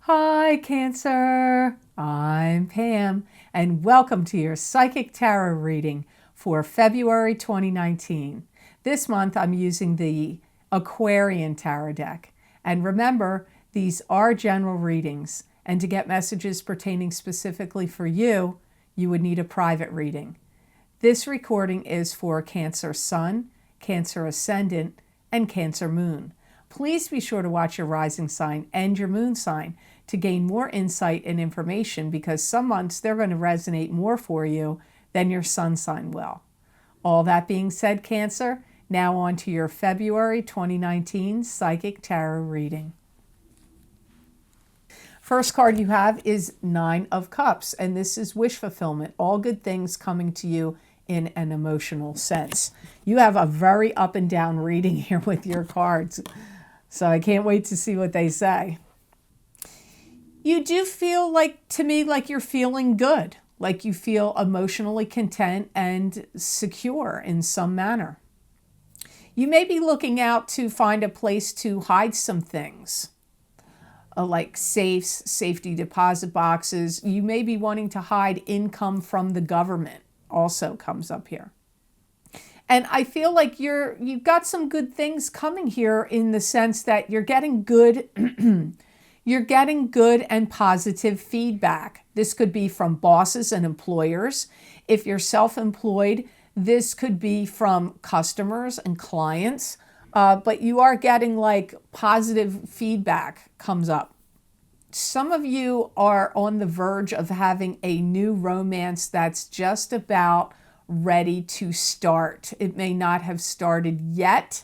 Hi, Cancer. I'm Pam, and welcome to your Psychic Tarot reading for February 2019. This month, I'm using the Aquarian Tarot deck. And remember, these are general readings, and to get messages pertaining specifically for you, you would need a private reading. This recording is for Cancer Sun, Cancer Ascendant, and Cancer Moon. Please be sure to watch your rising sign and your moon sign to gain more insight and information, because some months they're going to resonate more for you than your sun sign will. All that being said, Cancer, now on to your February 2019 Psychic Tarot reading. First card you have is Nine of Cups, and this is wish fulfillment, all good things coming to you in an emotional sense. You have a very up and down reading here with your cards, so I can't wait to see what they say. You do feel like, to me, like you're feeling good, like you feel emotionally content and secure in some manner. You may be looking out to find a place to hide some things, like safes, safety deposit boxes. You may be wanting to hide income from the government, also comes up here. And I feel like you've got some good things coming here, in the sense that you're getting good you're getting good and positive feedback. This could be from bosses and employers. If you're self-employed, this could be from customers and clients, but you are getting like positive feedback comes up. Some of you are on the verge of having a new romance that's just about ready to start. It may not have started yet,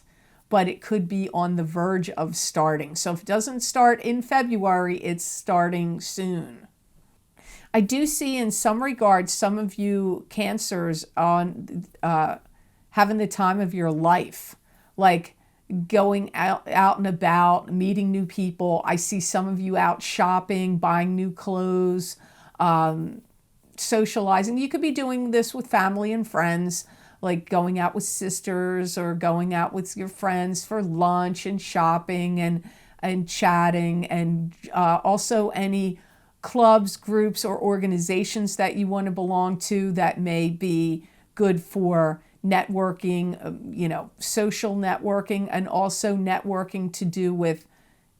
but it could be on the verge of starting. So if it doesn't start in February, it's starting soon. I do see in some regards some of you Cancers on having the time of your life, like going out and about, meeting new people. I see some of you out shopping, buying new clothes, socializing. You could be doing this with family and friends, like going out with sisters or going out with your friends for lunch and shopping and chatting, and also any clubs, groups, or organizations that you want to belong to that may be good for networking, social networking, and also networking to do with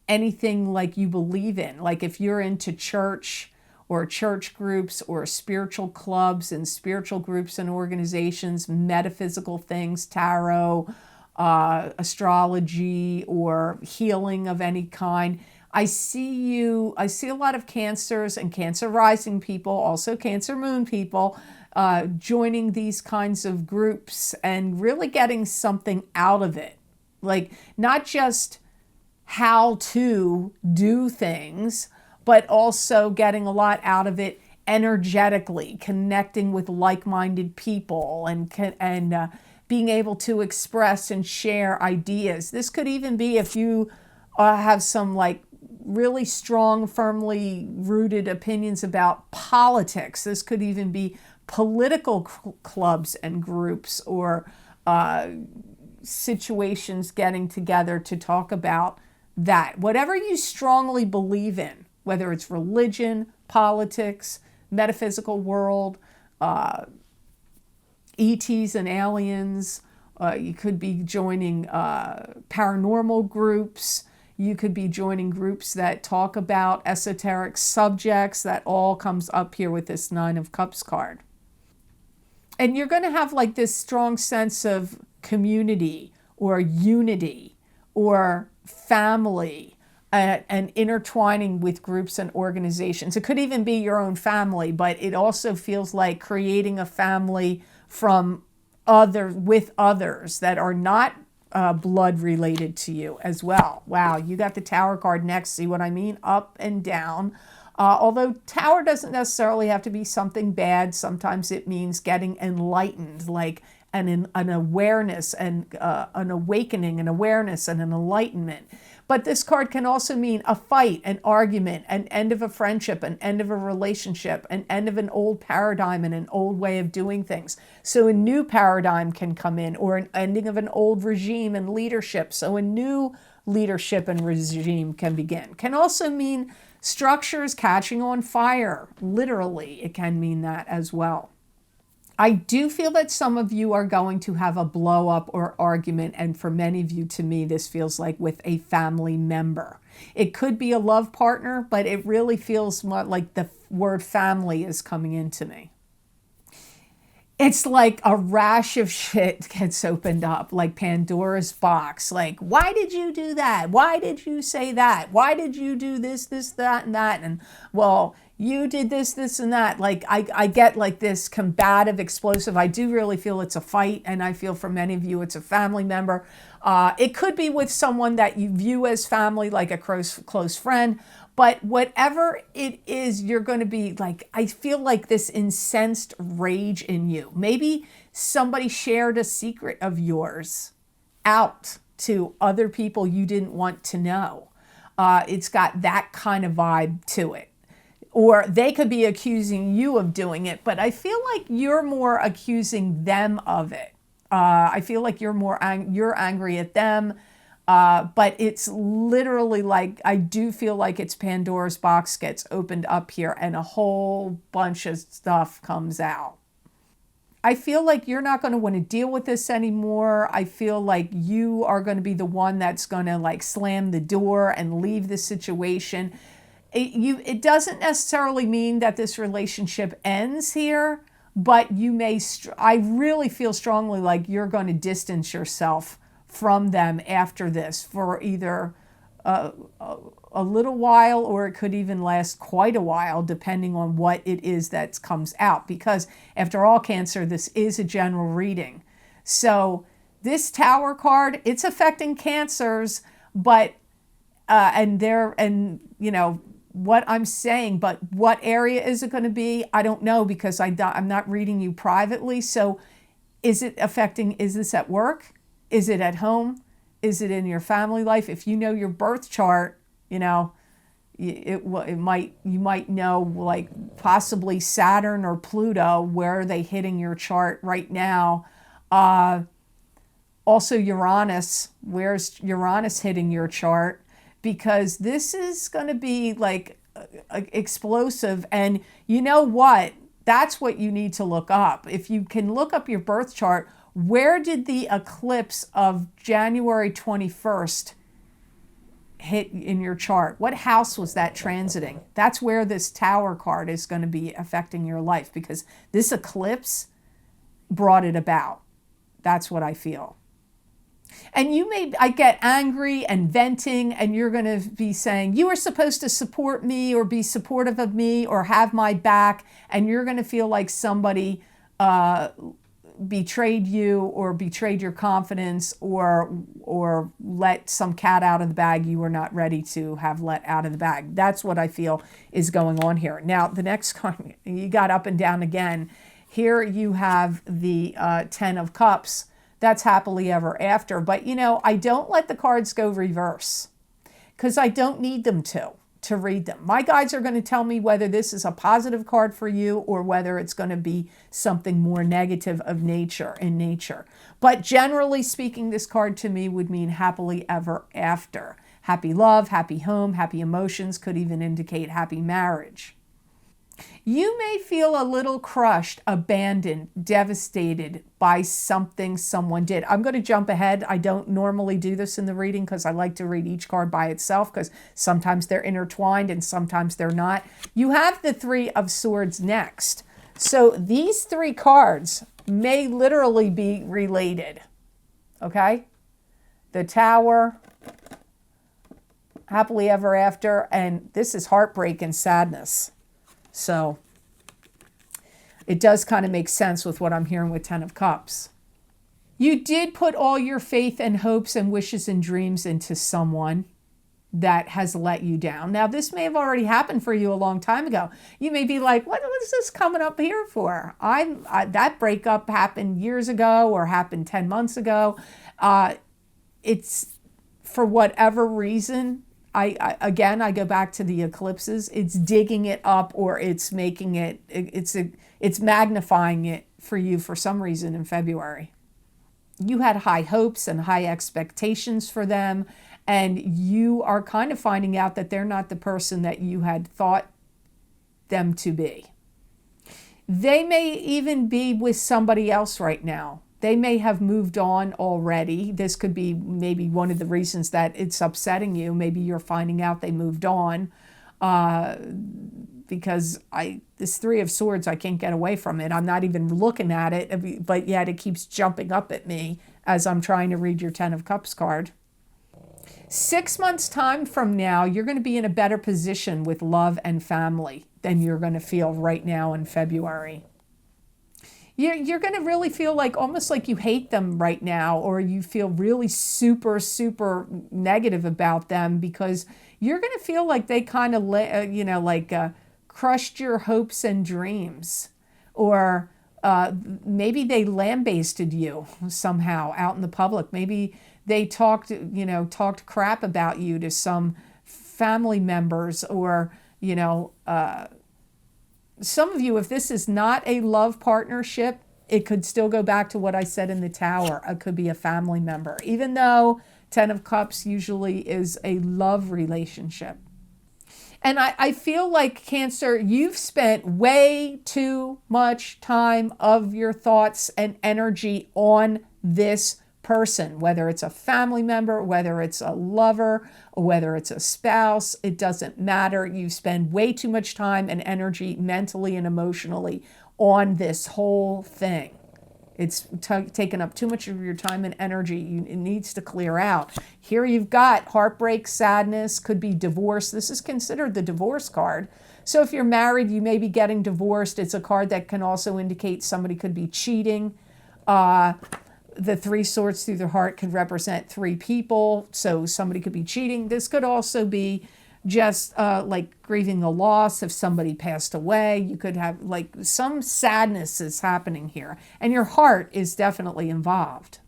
anything like you believe in. Like if you're into church or church groups or spiritual clubs and spiritual groups and organizations, metaphysical things, tarot, astrology, or healing of any kind. I see a lot of Cancers and Cancer rising people, also Cancer moon people, joining these kinds of groups and really getting something out of it. Like not just how to do things, but also getting a lot out of it energetically, connecting with like-minded people and being able to express and share ideas. This could even be if you have some like really strong, firmly rooted opinions about politics. This could even be political clubs and groups, or situations getting together to talk about that. Whatever you strongly believe in, whether it's religion, politics, metaphysical world, ETs and aliens. You could be joining paranormal groups. You could be joining groups that talk about esoteric subjects. That all comes up here with this Nine of Cups card. And you're going to have like this strong sense of community or unity or family, and intertwining with groups and organizations. It could even be your own family, but it also feels like creating a family with others that are not blood related to you as well. Wow, you got the Tower card next. See what I mean? Up and down. Although Tower doesn't necessarily have to be something bad. Sometimes it means getting enlightened, like an awareness and an awakening, an awareness and an enlightenment. But this card can also mean a fight, an argument, an end of a friendship, an end of a relationship, an end of an old paradigm and an old way of doing things. So a new paradigm can come in, or an ending of an old regime and leadership. So a new leadership and regime can begin. Can also mean Structures catching on fire. Literally, it can mean that as well. I do feel that some of you are going to have a blow up or argument, and for many of you, to me, this feels like with a family member. It could be a love partner, but it really feels more like the word family is coming into me. It's like a rash of shit gets opened up, like Pandora's box. Like, why did you do that? Why did you say that? Why did you do this, that, and that? And, well, you did this, and that. Like, I get like this combative, explosive. I do really feel it's a fight, and I feel for many of you it's a family member. It could be with someone that you view as family, like a close friend. But whatever it is, you're going to be like, I feel like this incensed rage in you. Maybe somebody shared a secret of yours out to other people you didn't want to know. It's got that kind of vibe to it. Or they could be accusing you of doing it, but I feel like you're more accusing them of it. I feel like you're angry at them. But it's literally like, I do feel like it's Pandora's box gets opened up here and a whole bunch of stuff comes out. I feel like you're not going to want to deal with this anymore. I feel like you are going to be the one that's going to like slam the door and leave the situation. It doesn't necessarily mean that this relationship ends here, but you may, I really feel strongly like you're going to distance yourself from them after this for either a little while, or it could even last quite a while, depending on what it is that comes out. Because after all, Cancer, this is a general reading. So this Tower card, it's affecting Cancers, but what I'm saying, but what area is it going to be? I don't know, because I'm not reading you privately. So is this at work? Is it at home? Is it in your family life? If you know your birth chart, you might know, like, possibly Saturn or Pluto, where are they hitting your chart right now? Also Uranus, where's Uranus hitting your chart? Because this is going to be like explosive. And you know what? That's what you need to look up. If you can look up your birth chart, where did the eclipse of January 21st hit in your chart? What house was that transiting? That's where this Tower card is going to be affecting your life, because this eclipse brought it about. That's what I feel. And I get angry and venting, and you're going to be saying, you are supposed to support me or be supportive of me or have my back. And you're going to feel like somebody betrayed you or betrayed your confidence or let some cat out of the bag you were not ready to have let out of the bag. That's what I feel is going on here. Now, the next card, you got up and down again. Here you have the 10 of Cups. That's happily ever after. But, I don't let the cards go reverse because I don't need them to read them. My guides are going to tell me whether this is a positive card for you or whether it's going to be something more negative in nature. But generally speaking, this card to me would mean happily ever after. Happy love, happy home, happy emotions, could even indicate happy marriage. You may feel a little crushed, abandoned, devastated by something someone did. I'm going to jump ahead. I don't normally do this in the reading because I like to read each card by itself, because sometimes they're intertwined and sometimes they're not. You have the 3 of Swords next. So these 3 cards may literally be related. Okay? The Tower, happily ever after, and this is heartbreak and sadness. So it does kind of make sense with what I'm hearing with 10 of Cups. You did put all your faith and hopes and wishes and dreams into someone that has let you down. Now, this may have already happened for you a long time ago. You may be like, what is this coming up here for? That breakup happened years ago or happened 10 months ago. It's for whatever reason. I go back to the eclipses. It's digging it up, or it's making it, it's magnifying it for you for some reason in February. You had high hopes and high expectations for them, And you are kind of finding out that they're not the person that you had thought them to be. They may even be with somebody else right now. They may have moved on already. This could be maybe one of the reasons that it's upsetting you. Maybe you're finding out they moved on because this Three of Swords, I can't get away from it. I'm not even looking at it, but yet it keeps jumping up at me as I'm trying to read your Ten of Cups card. 6 months' time from now, you're going to be in a better position with love and family than you're going to feel right now in February. You're going to really feel like almost like you hate them right now, or you feel really super, super negative about them because you're going to feel like they kind of, crushed your hopes and dreams, or maybe they lambasted you somehow out in the public. Maybe they talked crap about you to some family members, or, some of you, if this is not a love partnership, it could still go back to what I said in the Tower. It could be a family member, even though Ten of Cups usually is a love relationship. And I feel like, Cancer, you've spent way too much time of your thoughts and energy on this person, whether it's a family member, whether it's a lover, or whether it's a spouse. It doesn't matter. You spend way too much time and energy mentally and emotionally on this whole thing. It's taken up too much of your time and energy. It needs to clear out. Here you've got heartbreak, sadness, could be divorce. This is considered the divorce card. So if you're married, you may be getting divorced. It's a card that can also indicate somebody could be cheating. The Three Swords through the heart could represent three people. So somebody could be cheating. This could also be just like grieving the loss if somebody passed away. You could have like some sadness is happening here, and your heart is definitely involved.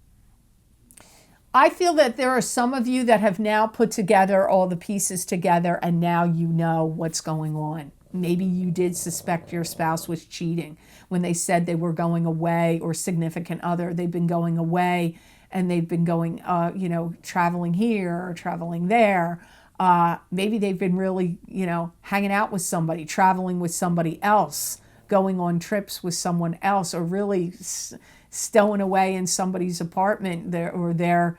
I feel that there are some of you that have now put together all the pieces together, and now you know what's going on. Maybe you did suspect your spouse was cheating when they said they were going away, or significant other. They've been going away and they've been going, traveling here or traveling there. Maybe they've been really, hanging out with somebody, traveling with somebody else, going on trips with someone else, or really stowing away in somebody's apartment there, or they're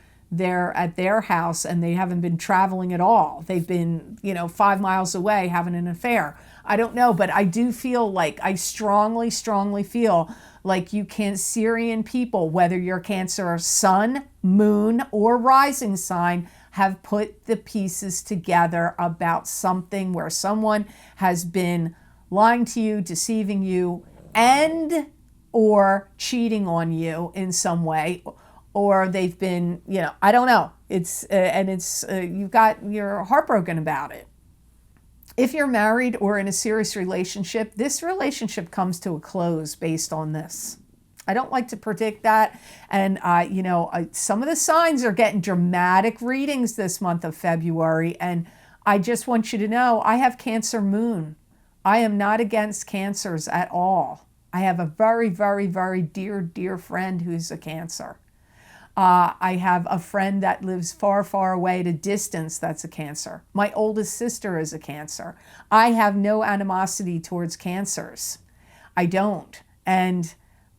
at their house and they haven't been traveling at all. They've been, 5 miles away having an affair. I don't know, but I do feel like, I strongly, strongly feel like you Cancerian people, whether you're Cancer sun, moon, or rising sign, have put the pieces together about something where someone has been lying to you, deceiving you, and or cheating on you in some way, or they've been, I don't know. You're heartbroken about it. If you're married or in a serious relationship, this relationship comes to a close based on this. I don't like to predict that. And, some of the signs are getting dramatic readings this month of February. And I just want you to know, I have Cancer moon. I am not against Cancers at all. I have a very, very, very dear, dear friend who's a Cancer. I have a friend that lives far, far away at a distance that's a Cancer. My oldest sister is a Cancer. I have no animosity towards Cancers. I don't. And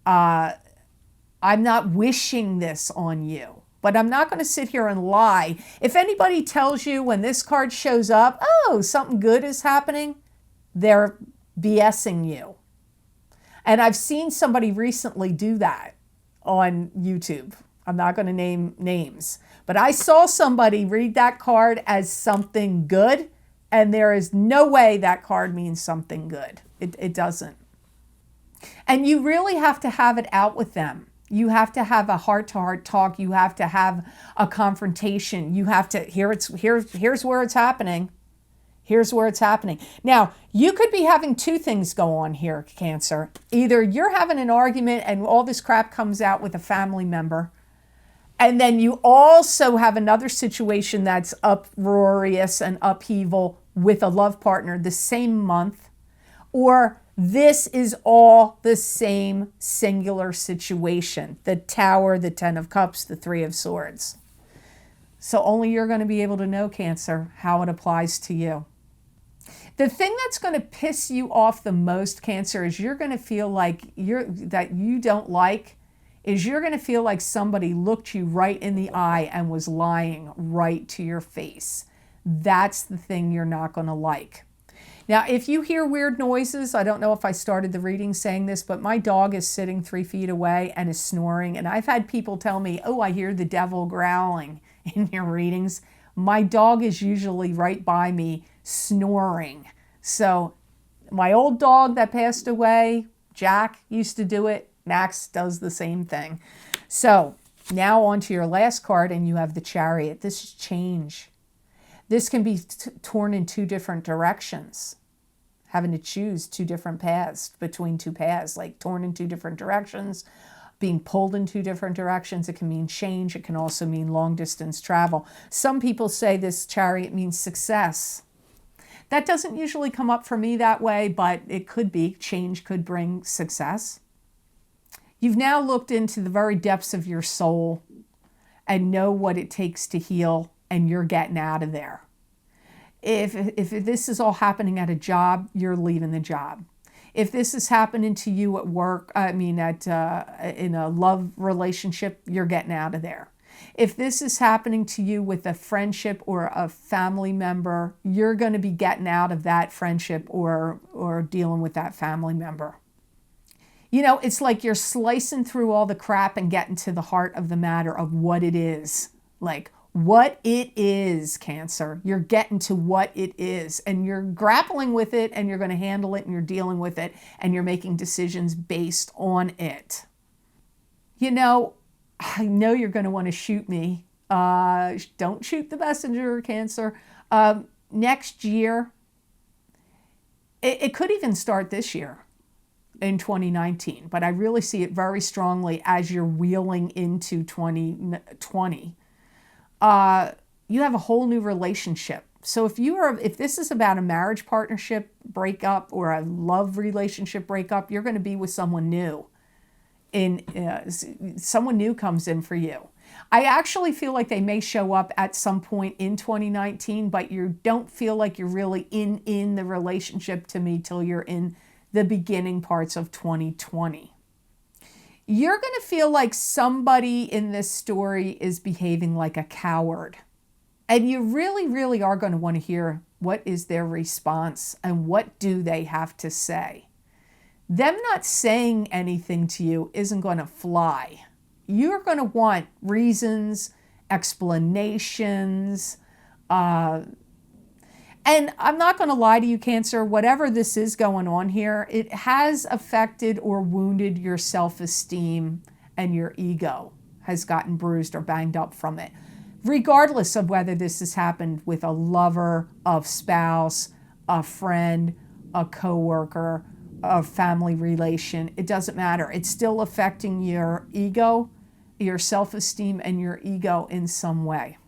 I'm not wishing this on you. But I'm not going to sit here and lie. If anybody tells you when this card shows up, oh, something good is happening, they're BSing you. And I've seen somebody recently do that on YouTube. I'm not going to name names, but I saw somebody read that card as something good, and there is no way that card means something good. It doesn't. And you really have to have it out with them. You have to have a heart-to-heart talk. You have to have a confrontation. You have to, here's where it's happening. Here's where it's happening. Now, you could be having two things go on here, Cancer. Either you're having an argument and all this crap comes out with a family member, and then you also have another situation that's uproarious and upheaval with a love partner the same month, or this is all the same singular situation. The Tower, the Ten of Cups, the Three of Swords. So only you're going to be able to know, Cancer, how it applies to you. The thing that's going to piss you off the most, Cancer, is you're going to feel like you're going to feel like somebody looked you right in the eye and was lying right to your face. That's the thing you're not going to like. Now, if you hear weird noises, I don't know if I started the reading saying this, but my dog is sitting 3 feet away and is snoring. And I've had people tell me, oh, I hear the devil growling in your readings. My dog is usually right by me snoring. So my old dog that passed away, Jack, used to do it. Max does the same thing. So now on to your last card, and you have the Chariot. This is change. This can be torn in 2 different directions, having to choose 2 different paths, between 2 paths, like torn in 2 different directions, being pulled in 2 different directions. It can mean change. It can also mean long distance travel. Some people say this Chariot means success. That doesn't usually come up for me that way, but it could be. Change could bring success. You've now looked into the very depths of your soul and know what it takes to heal, and you're getting out of there. If this is all happening at a job, you're leaving the job. If this is happening to you at work, in a love relationship, you're getting out of there. If this is happening to you with a friendship or a family member, you're going to be getting out of that friendship or dealing with that family member. You know, it's like you're slicing through all the crap and getting to the heart of the matter of what it is. Like, what it is, Cancer. You're getting to what it is, and you're grappling with it, and you're going to handle it, and you're dealing with it, and you're making decisions based on it. You know, I know you're going to want to shoot me. Don't shoot the messenger, Cancer. Next year, it could even start this year in 2019, but I really see it very strongly as you're wheeling into 2020. You have a whole new relationship. So if this is about a marriage partnership breakup or a love relationship breakup, you're going to be with someone new. Someone new comes in for you. I actually feel like they may show up at some point in 2019, but you don't feel like you're really in the relationship to me till you're in the beginning parts of 2020. You're going to feel like somebody in this story is behaving like a coward. And you really, really are going to want to hear what is their response and what do they have to say. Them not saying anything to you isn't going to fly. You're going to want reasons, explanations, and I'm not going to lie to you, Cancer, whatever this is going on here, it has affected or wounded your self-esteem, and your ego has gotten bruised or banged up from it. Regardless of whether this has happened with a lover, a spouse, a friend, a coworker, a family relation, it doesn't matter. It's still affecting your ego, your self-esteem, and your ego in some way.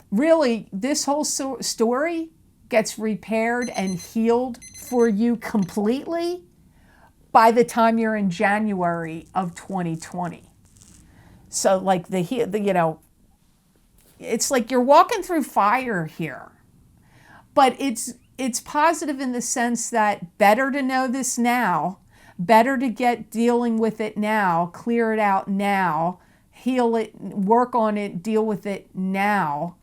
Really, this whole story gets repaired and healed for you completely by the time you're in January of 2020. So like it's like you're walking through fire here, but it's positive in the sense that better to know this now, better to get dealing with it now, clear it out now, heal it, work on it, deal with it now.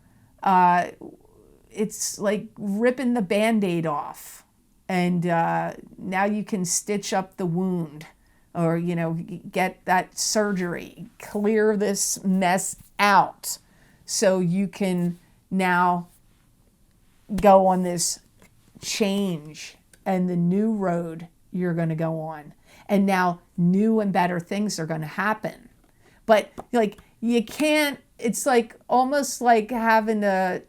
It's like ripping the Band-Aid off, and now you can stitch up the wound, or get that surgery, clear this mess out, so you can now go on this change and the new road you're going to go on, and now new and better things are going to happen. But like you can't. It's like almost like having a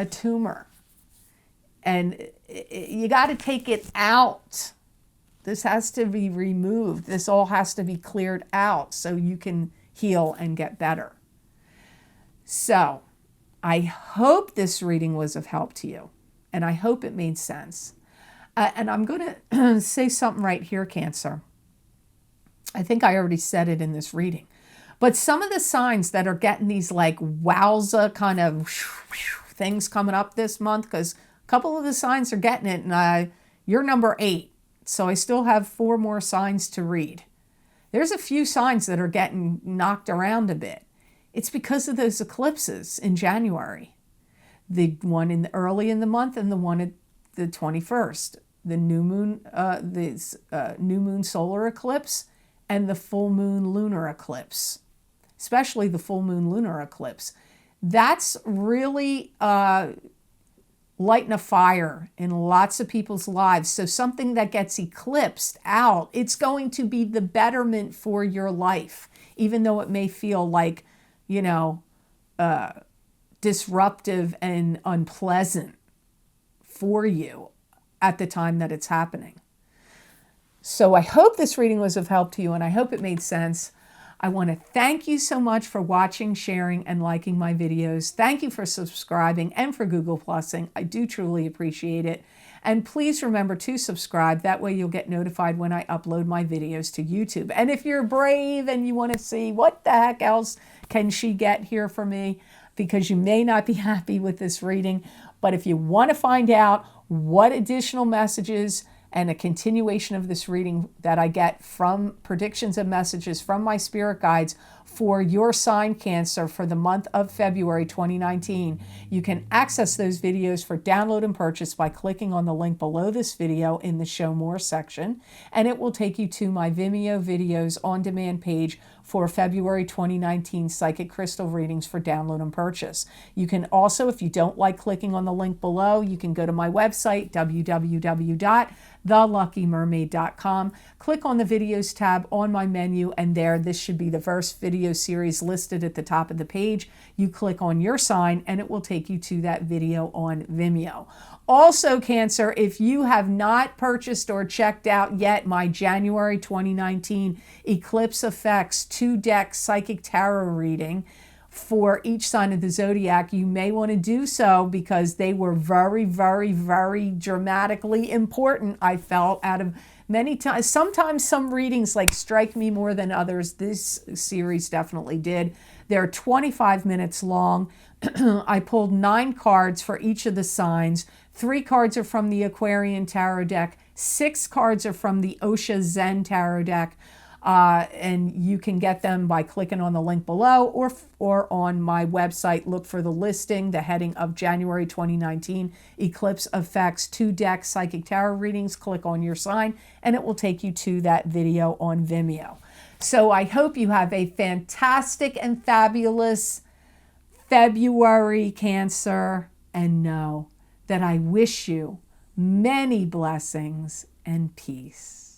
tumor, and you got to take it out. This has to be removed. This all has to be cleared out so you can heal and get better. So I hope this reading was of help to you, and I hope it made sense. And I'm going to say something right here, Cancer. I think I already said it in this reading. But some of the signs that are getting these like wowza kind of things coming up this month, because a couple of the signs are getting it, and you're number 8. So I still have 4 more signs to read. There's a few signs that are getting knocked around a bit. It's because of those eclipses in January. The one early in the month and the one at the 21st. The new moon, new moon solar eclipse and the full moon lunar eclipse. Especially the full moon lunar eclipse. That's really lighting a fire in lots of people's lives. So something that gets eclipsed out, it's going to be the betterment for your life, even though it may feel like, disruptive and unpleasant for you at the time that it's happening. So I hope this reading was of help to you, and I hope it made sense. I want to thank you so much for watching, sharing, and liking my videos. Thank you for subscribing and for Google Plusing. I do truly appreciate it. And please remember to subscribe. That way you'll get notified when I upload my videos to YouTube. And if you're brave and you want to see what the heck else can she get here for me, because you may not be happy with this reading, but if you want to find out what additional messages and a continuation of this reading that I get from predictions and messages from my spirit guides for your sign, Cancer, for the month of February 2019. You can access those videos for download and purchase by clicking on the link below this video in the Show More section, and it will take you to my Vimeo videos on demand page for February 2019 psychic crystal readings for download and purchase. You can also, if you don't like clicking on the link below, you can go to my website, www.theluckymermaid.com. Click on the videos tab on my menu, and there, this should be the first video series listed at the top of the page. You click on your sign, and it will take you to that video on Vimeo. Also, Cancer, if you have not purchased or checked out yet my January 2019 Eclipse Effects 2-deck Psychic Tarot reading for each sign of the zodiac, you may want to do so, because they were very, very, very dramatically important, I felt, out of many times. Sometimes some readings like strike me more than others. This series definitely did. They're 25 minutes long. I pulled 9 cards for each of the signs. 3 cards are from the Aquarian Tarot deck. 6 cards are from the Osha Zen Tarot deck. And you can get them by clicking on the link below or on my website. Look for the listing, the heading of January 2019 Eclipse Effects 2-deck Psychic Tarot readings. Click on your sign, and it will take you to that video on Vimeo. So I hope you have a fantastic and fabulous February, Cancer, and know that I wish you many blessings and peace.